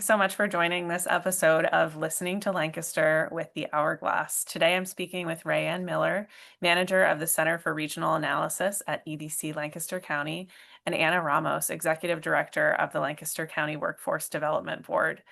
so much for joining this episode of Listening to Lancaster with the Hourglass. Today I'm speaking with Rae Ann Miller, manager of the Center for Regional Analysis at EDC Lancaster County, and Anna Ramos, executive director of the Lancaster County Workforce Development Board.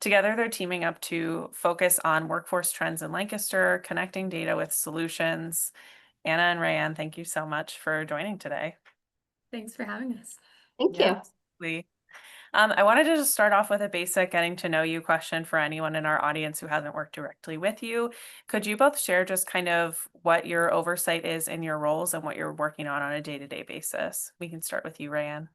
Together, they're teaming up to focus on workforce trends in Lancaster, connecting data with solutions. Anna and Rae Ann, thank you so much for joining today. Thanks for having us. Thank you. Absolutely. I wanted to just start off with a basic getting to know you question for anyone in our audience who hasn't worked directly with you. Could you both share just kind of what your oversight is in your roles and what you're working on a day-to-day basis? We can start with you, Rae Ann.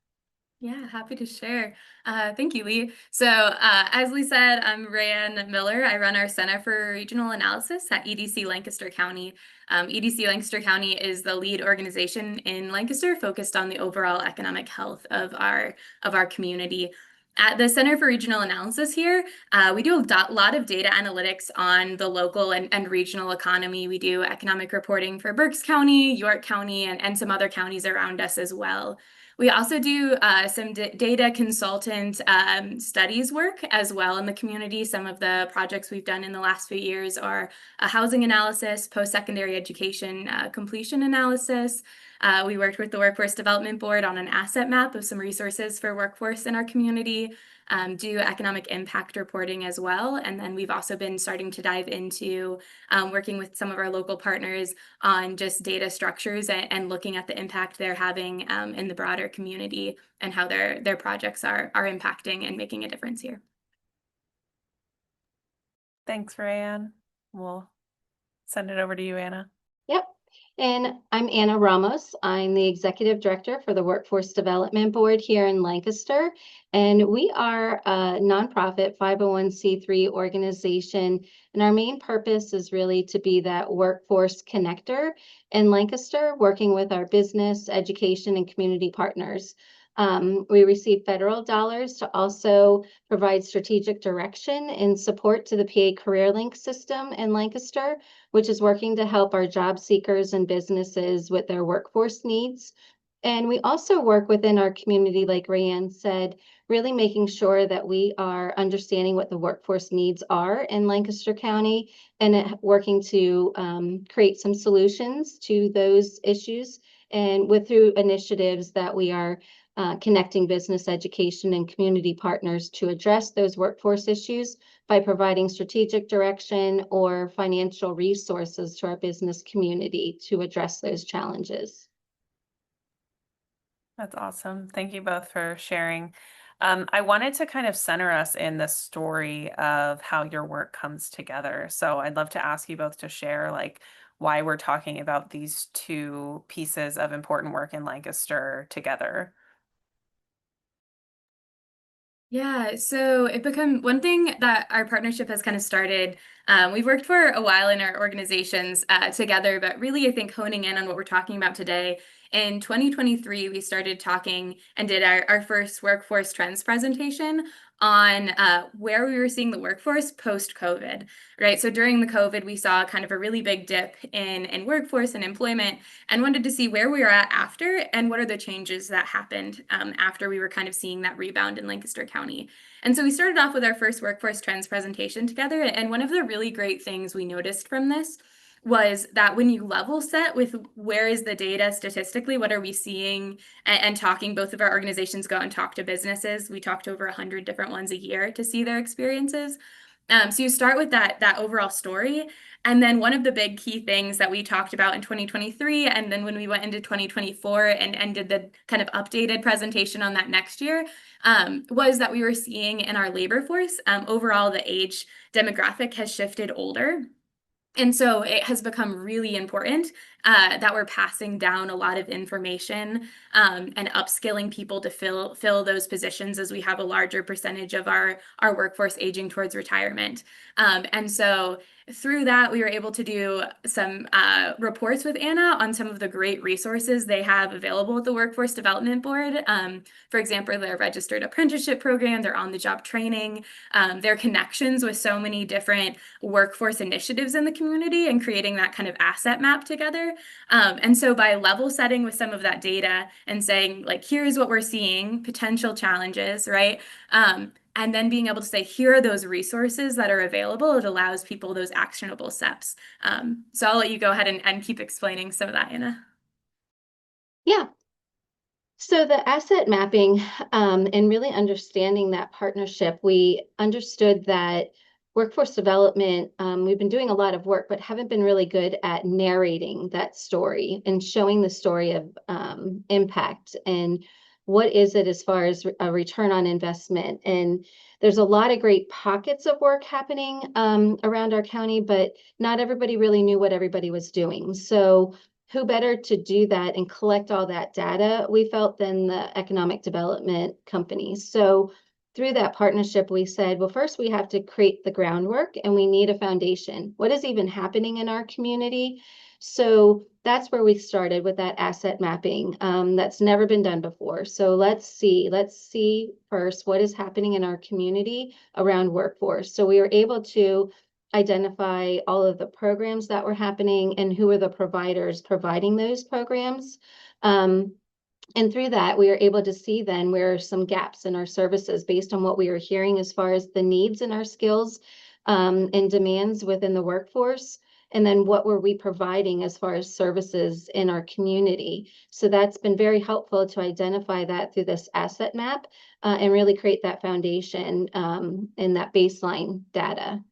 Yeah, happy to share. Thank you, Lee. So as Lee said, I'm Rae Ann Miller. I run our Center for Regional Analysis at EDC Lancaster County. EDC Lancaster County is the lead organization in Lancaster focused on the overall economic health of our community. At the Center for Regional Analysis here, we do a lot of data analytics on the local and regional economy. We do economic reporting for Berks County, York County, and some other counties around us as well. We also do some data consultant studies work as well in the community. Some of the projects we've done in the last few years are a housing analysis, post-secondary education completion analysis. We worked with the Workforce Development Board on an asset map of some resources for workforce in our community, do economic impact reporting as well. And then we've also been starting to dive into working with some of our local partners on just data structures and looking at the impact they're having in the broader community and how their projects are impacting and making a difference here. Thanks, Rae Ann. We'll send it over to you, Anna. Yep. And I'm Anna Ramos. I'm the Executive Director for the Workforce Development Board here in Lancaster. And we are a nonprofit 501c3 organization. And our main purpose is really to be that workforce connector in Lancaster, working with our business, education, and community partners. We receive federal dollars to also provide strategic direction and support to the PA CareerLink system in Lancaster, which is working to help our job seekers and businesses with their workforce needs. And we also work within our community, like Rae Ann said, really making sure that we are understanding what the workforce needs are in Lancaster County and working to create some solutions to those issues and through initiatives that we are connecting business, education, and community partners to address those workforce issues by providing strategic direction or financial resources to our business community to address those challenges. That's awesome. Thank you both for sharing. I wanted to kind of center us in the story of how your work comes together. So I'd love to ask you both to share like why we're talking about these two pieces of important work in Lancaster together. Yeah, so it become one thing that our partnership has kind of started. We've worked for a while in our organizations together, but really I think honing in on what we're talking about today. In 2023, we started talking and did our first workforce trends presentation on where we were seeing the workforce post-COVID, right? So during the COVID, we saw kind of a really big dip in workforce and employment and wanted to see where we were at after and what are the changes that happened after we were kind of seeing that rebound in Lancaster County. And so we started off with our first workforce trends presentation together. And one of the really great things we noticed from this was that when you level set with where is the data statistically, what are we seeing, and talking, both of our organizations go and talk to businesses. We talk to over 100 different ones a year to see their experiences. So you start with that overall story. And then one of the big key things that we talked about in 2023, and then when we went into 2024 and did the kind of updated presentation on that next year, was that we were seeing in our labor force, overall the age demographic has shifted older. And so it has become really important that we're passing down a lot of information and upskilling people to fill those positions as we have a larger percentage of our workforce aging towards retirement. And so through that, we were able to do some reports with Anna on some of the great resources they have available at the Workforce Development Board. For example, their registered apprenticeship program, their on-the-job training, their connections with so many different workforce initiatives in the community and creating that kind of asset map together. And so by level setting with some of that data and saying, like, here's what we're seeing, potential challenges, right? and then being able to say, here are those resources that are available. It allows people those actionable steps. So I'll let you go ahead and keep explaining some of that, Anna. Yeah. So the asset mapping and really understanding that partnership, we understood that workforce development, we've been doing a lot of work, but haven't been really good at narrating that story and showing the story of impact and what is it as far as a return on investment. And there's a lot of great pockets of work happening around our county, but not everybody really knew what everybody was doing. So who better to do that and collect all that data, we felt, than the economic development companies. So through that partnership, we said, well, first we have to create the groundwork and we need a foundation. What is even happening in our community? So that's where we started with that asset mapping. That's never been done before. So let's see first what is happening in our community around workforce. So we were able to identify all of the programs that were happening and who are the providers providing those programs. And through that, we were able to see then where are some gaps in our services based on what we were hearing as far as the needs and our skills and demands within the workforce. And then what were we providing as far as services in our community? So that's been very helpful to identify that through this asset map and really create that foundation and that baseline data.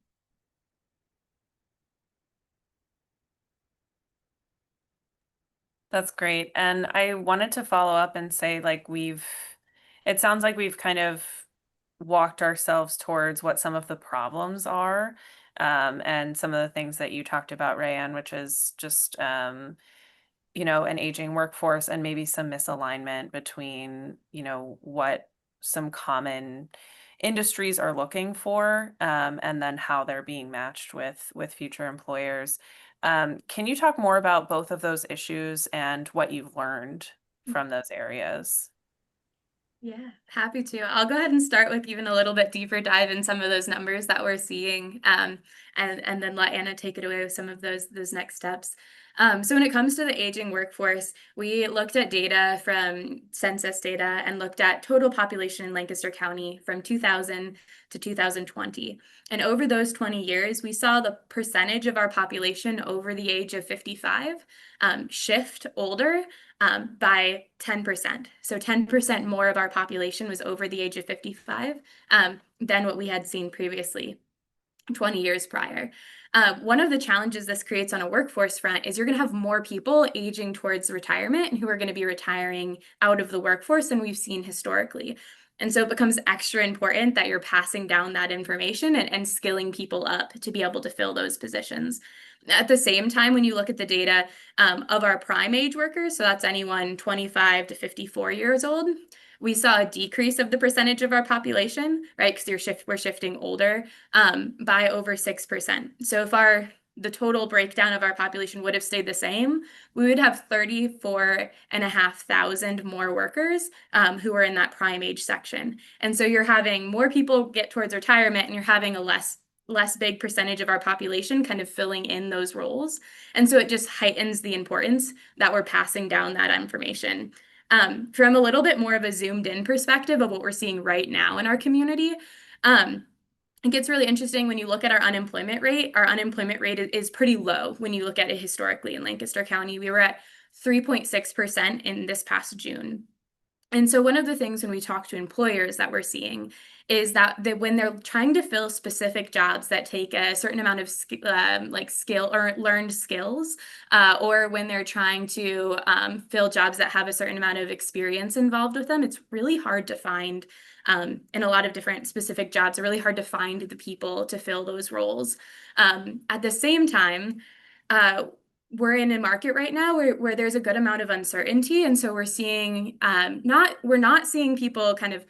That's great. And I wanted to follow up and say, like, it sounds like we've kind of walked ourselves towards what some of the problems are, and some of the things that you talked about, Rae Ann, which is just, an aging workforce and maybe some misalignment between, what some common industries are looking for, and then how they're being matched with future employers. Can you talk more about both of those issues and what you've learned from those areas? Yeah, happy to. I'll go ahead and start with even a little bit deeper dive in some of those numbers that we're seeing, and then let Anna take it away with some of those next steps. So when it comes to the aging workforce, we looked at data from census data and looked at total population in Lancaster County from 2000 to 2020. And over those 20 years, we saw the percentage of our population over the age of 55 shift older by 10%. So 10% more of our population was over the age of 55 than what we had seen previously, 20 years prior. One of the challenges this creates on a workforce front is you're going to have more people aging towards retirement and who are going to be retiring out of the workforce than we've seen historically. And so it becomes extra important that you're passing down that information and skilling people up to be able to fill those positions. At the same time, when you look at the data of our prime age workers, so that's anyone 25 to 54 years old, we saw a decrease of the percentage of our population, right? Because we're shifting older by over 6%. So if the total breakdown of our population would have stayed the same, we would have 34,500 more workers who are in that prime age section. And so you're having more people get towards retirement and you're having a less big percentage of our population kind of filling in those roles. And so it just heightens the importance that we're passing down that information. From a little bit more of a zoomed in perspective of what we're seeing right now in our community, it gets really interesting when you look at our unemployment rate. Our unemployment rate is pretty low when you look at it historically in Lancaster County. We were at 3.6% in this past June. And so one of the things when we talk to employers that we're seeing is that when they're trying to fill specific jobs that take a certain amount of skill or learned skills, or when they're trying to fill jobs that have a certain amount of experience involved with them, it's really hard to find in a lot of different specific jobs, really hard to find the people to fill those roles. At the same time, we're in a market right now where there's a good amount of uncertainty. And so we're seeing we're not seeing people kind of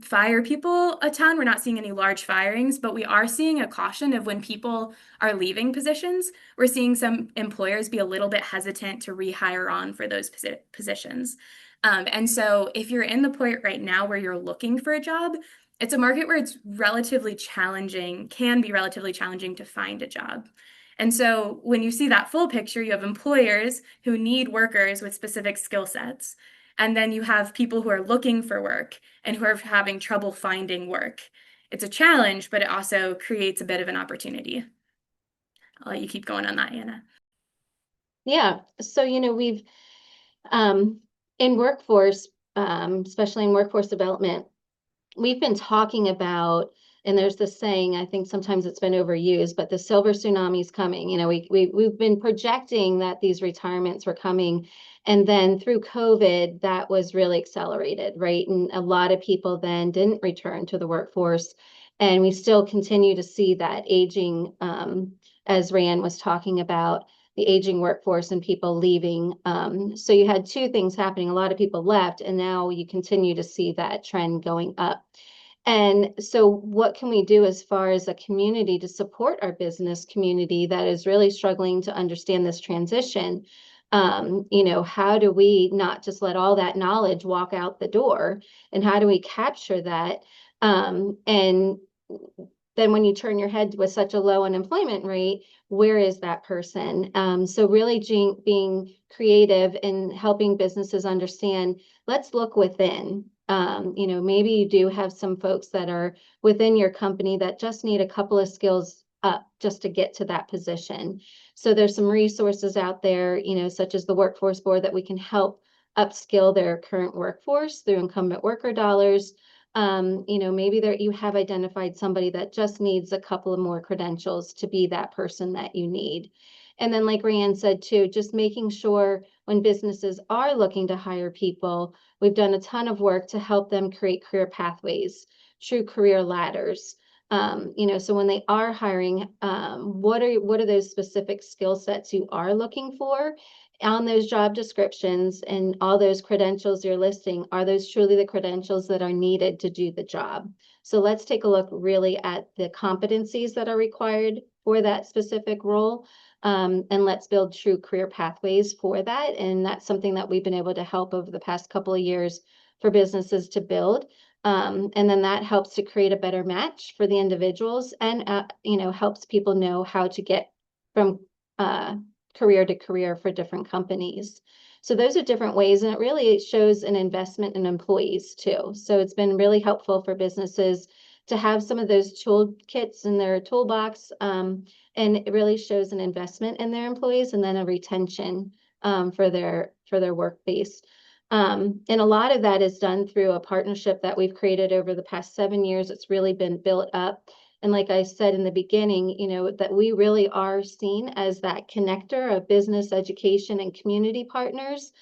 fire people a ton. We're not seeing any large firings, but we are seeing a caution of when people are leaving positions. We're seeing some employers be a little bit hesitant to rehire on for those positions. And so if you're in the point right now where you're looking for a job, it's a market where it's relatively challenging, can be relatively challenging to find a job. And so when you see that full picture, you have employers who need workers with specific skill sets. And then you have people who are looking for work and who are having trouble finding work. It's a challenge, but it also creates a bit of an opportunity. I'll let you keep going on that, Anna. Yeah, so we've in workforce, especially in workforce development, we've been talking about, and there's this saying, I think sometimes it's been overused, but the silver tsunami is coming. We've been projecting that these retirements were coming, and then through COVID, that was really accelerated, right? And a lot of people then didn't return to the workforce, and we still continue to see that aging, as Rae Ann was talking about, the aging workforce and people leaving. So you had two things happening. A lot of people left, and now you continue to see that trend going up. And so what can we do as far as a community to support our business community that is really struggling to understand this transition? How do we not just let all that knowledge walk out the door, and how do we capture that? And then when you turn your head with such a low unemployment rate, where is that person? So really being creative and helping businesses understand, let's look within. Maybe you do have some folks that are within your company that just need a couple of skills up just to get to that position. So there's some resources out there, such as the Workforce Board, that we can help upskill their current workforce through incumbent worker dollars. Maybe you have identified somebody that just needs a couple of more credentials to be that person that you need. And then, like Rae Ann said too, just making sure when businesses are looking to hire people, we've done a ton of work to help them create career pathways, true career ladders. So when they are hiring, what are those specific skill sets you are looking for on those job descriptions, and all those credentials you're listing, are those truly the credentials that are needed to do the job? So let's take a look really at the competencies that are required for that specific role, and let's build true career pathways for that. And that's something that we've been able to help over the past couple of years for businesses to build. And then that helps to create a better match for the individuals, and helps people know how to get from career to career for different companies. So those are different ways, and it really shows an investment in employees too. So it's been really helpful for businesses to have some of those toolkits in their toolbox, and it really shows an investment in their employees, and then a retention for their work base. And a lot of that is done through a partnership that we've created over the past 7 years. It's really been built up. And like I said in the beginning, that we really are seen as that connector of business, education, and community partners.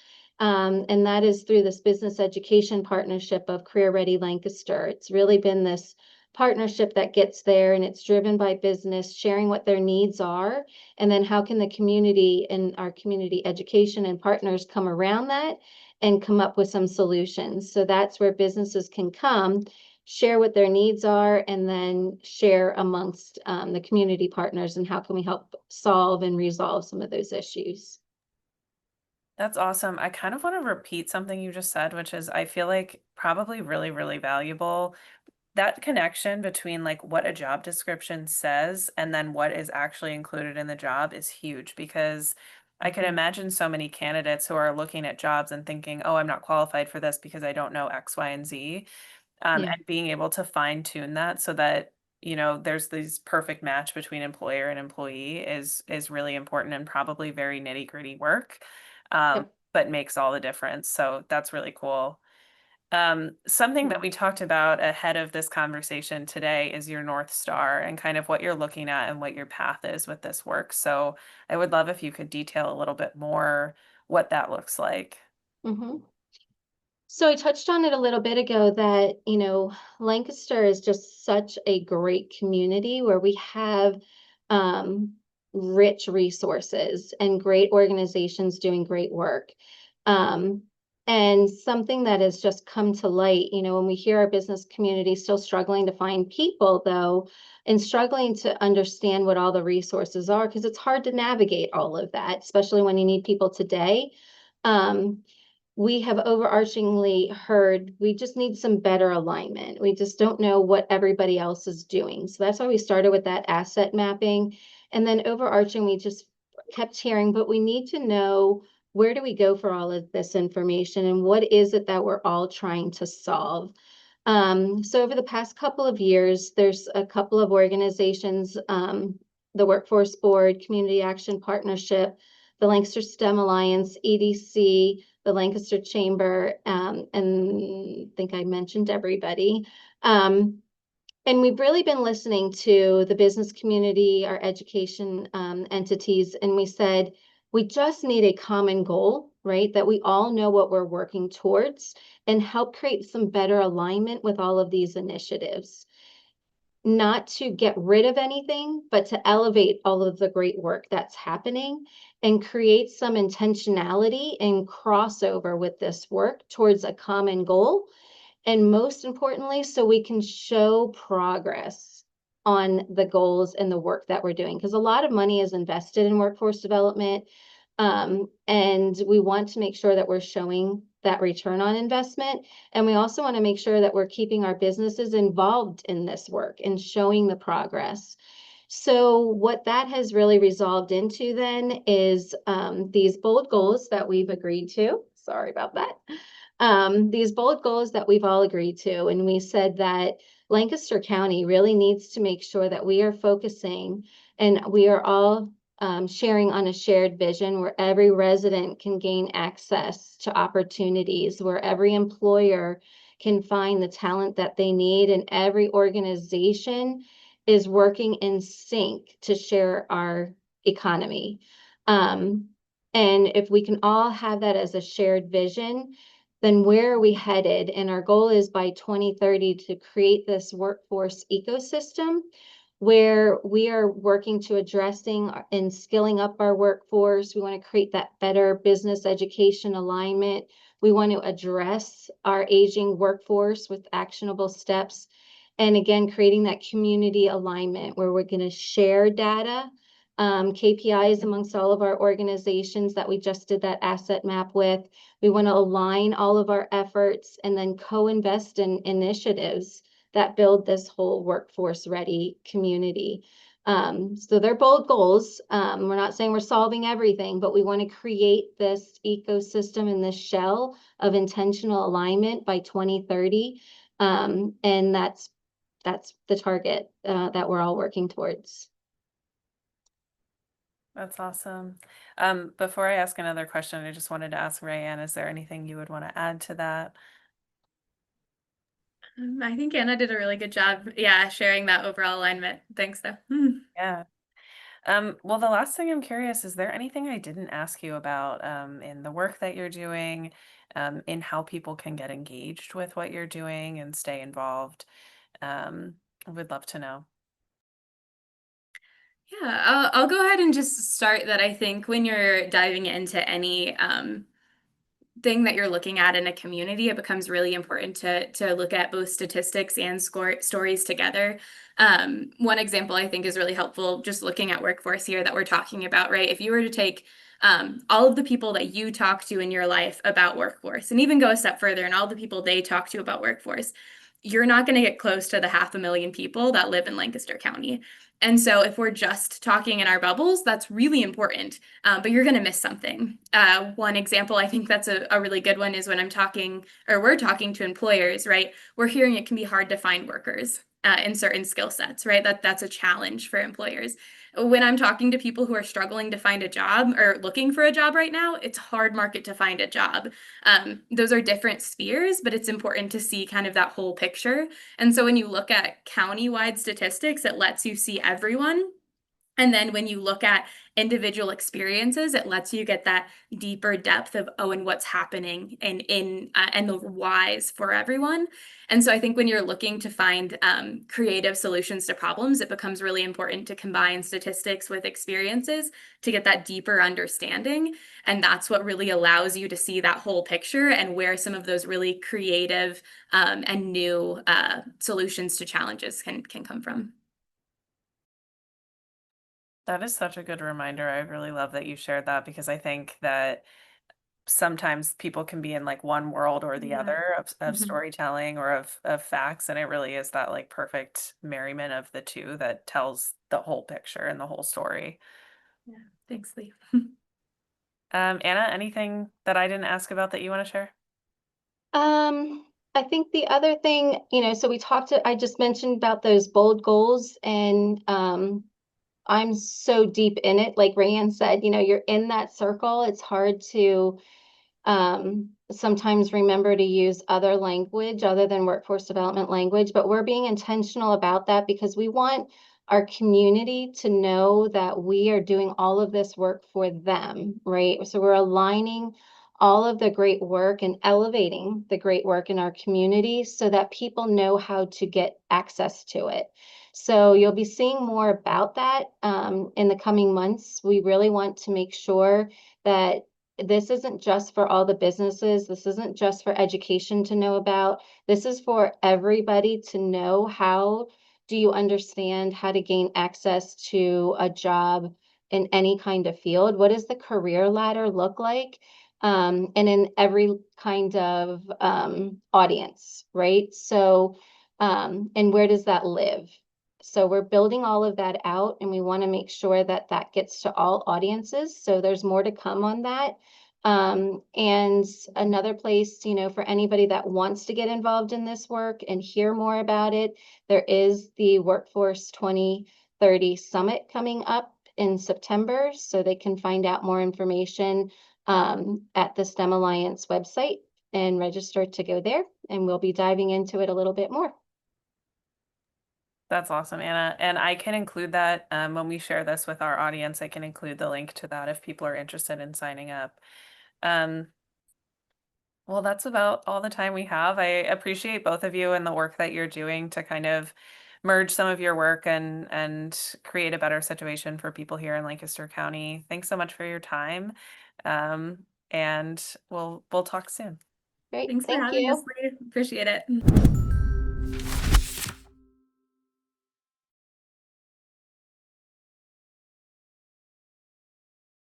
And that is through this business education partnership of Career Ready Lancaster. It's really been this partnership that gets there, and it's driven by business sharing what their needs are, and then how can the community and our community education and partners come around that and come up with some solutions. So that's where businesses can come, share what their needs are, and then share amongst the community partners, and how can we help solve and resolve some of those issues. That's awesome. I kind of want to repeat something you just said, which is I feel like probably really, really valuable. That connection between like what a job description says and then what is actually included in the job is huge, because I can imagine so many candidates who are looking at jobs and thinking, oh, I'm not qualified for this because I don't know X, Y, and Z. Yeah. And being able to fine tune that so that, there's this perfect match between employer and employee is really important, and probably very nitty-gritty work, Yep. but makes all the difference. So that's really cool. Something that Yeah. we talked about ahead of this conversation today is your North Star and kind of what you're looking at and what your path is with this work. So I would love if you could detail a little bit more what that looks like. Mhm. So I touched on it a little bit ago that, Lancaster is just such a great community where we have um, rich resources and great organizations doing great work. Um, and something that has just come to light, when we hear our business community still struggling to find people, though, and struggling to understand what all the resources are, because it's hard to navigate all of that, especially when you need people today. Um, we have overarchingly heard we just need some better alignment. We just don't know what everybody else is doing. So that's why we started with that asset mapping. And then overarching, we just kept hearing, but we need to know where do we go for all of this information, and what is it that we're all trying to solve? So over the past couple of years, there's a couple of organizations, the Workforce Board, Community Action Partnership, the Lancaster STEM Alliance, EDC, the Lancaster Chamber, and I think I mentioned everybody. And we've really been listening to the business community, our education entities, and we said, we just need a common goal, right? That we all know what we're working towards and help create some better alignment with all of these initiatives. Not to get rid of anything, but to elevate all of the great work that's happening and create some intentionality and crossover with this work towards a common goal. And most importantly, so we can show progress on the goals and the work that we're doing, because a lot of money is invested in workforce development. And we want to make sure that we're showing that return on investment. And we also want to make sure that we're keeping our businesses involved in this work and showing the progress. So what that has really resolved into then is these bold goals that we've agreed to. Sorry about that. These bold goals that we've all agreed to. And we said that Lancaster County really needs to make sure that we are focusing and we are all sharing on a shared vision where every resident can gain access to opportunities, where every employer can find the talent that they need, and every organization is working in sync to share our economy. And if we can all have that as a shared vision, then where are we headed? And our goal is by 2030 to create this workforce ecosystem where we are working to addressing and skilling up our workforce. We want to create that better business education alignment. We want to address our aging workforce with actionable steps. And again, creating that community alignment where we're going to share data, KPIs amongst all of our organizations that we just did that asset map with. We want to align all of our efforts and then co-invest in initiatives that build this whole workforce ready community. So they're bold goals. We're not saying we're solving everything, but we want to create this ecosystem and this shell of intentional alignment by 2030. And that's the target that we're all working towards. That's awesome. Before I ask another question, I just wanted to ask Rae Ann, is there anything you would want to add to that? I think Anna did a really good job, sharing that overall alignment. Thanks, though. Yeah. Well, the last thing I'm curious, is there anything I didn't ask you about in the work that you're doing, in how people can get engaged with what you're doing and stay involved? I would love to know. Yeah, I'll go ahead and just start that. I think when you're diving into any thing that you're looking at in a community, it becomes really important to look at both statistics and stories together. One example I think is really helpful, just looking at workforce here that we're talking about, right? If you were to take all of the people that you talk to in your life about workforce, and even go a step further, and all the people they talk to about workforce, you're not going to get close to the 500,000 people that live in Lancaster County. And so if we're just talking in our bubbles, that's really important, but you're going to miss something. One example, I think that's a really good one, is when I'm talking, or we're talking to employers, right? We're hearing it can be hard to find workers in certain skill sets, right? That's a challenge for employers. When I'm talking to people who are struggling to find a job or looking for a job right now, it's a hard market to find a job. Those are different spheres, but it's important to see kind of that whole picture. And so when you look at county-wide statistics, it lets you see everyone. And then when you look at individual experiences, it lets you get that deeper depth of, and what's happening and the whys for everyone. And so I think when you're looking to find creative solutions to problems, it becomes really important to combine statistics with experiences to get that deeper understanding. And that's what really allows you to see that whole picture and where some of those really creative and new solutions to challenges can come from. That is such a good reminder. I really love that you shared that, because I think that sometimes people can be in like one world or the Yeah. other of Mhm. storytelling or of facts, and it really is that like perfect merriment of the two that tells the whole picture and the whole story. Yeah, thanks, Lee. Anna, anything that I didn't ask about that you want to share? I think the other thing, so I just mentioned about those bold goals, and I'm so deep in it. Like Rae Ann said, you're in that circle. It's hard to sometimes remember to use other language other than workforce development language, but we're being intentional about that because we want our community to know that we are doing all of this work for them, right? So we're aligning all of the great work and elevating the great work in our community so that people know how to get access to it. So you'll be seeing more about that in the coming months. We really want to make sure that this isn't just for all the businesses. This isn't just for education to know about. This is for everybody to know. How do you understand how to gain access to a job in any kind of field? What does the career ladder look like? And in every kind of audience, right? So, and where does that live? So we're building all of that out, and we want to make sure that that gets to all audiences. So there's more to come on that. And another place, for anybody that wants to get involved in this work and hear more about it, there is the Workforce 2030 Summit coming up in September, so they can find out more information at the STEM Alliance website and register to go there. And we'll be diving into it a little bit more. That's awesome, Anna. And I can include that when we share this with our audience. I can include the link to that if people are interested in signing up. Well, that's about all the time we have. I appreciate both of you and the work that you're doing to kind of merge some of your work and create a better situation for people here in Lancaster County. Thanks so much for your time. And we'll talk soon. Great, Thanks for thank having us, you. Rae. Appreciate it.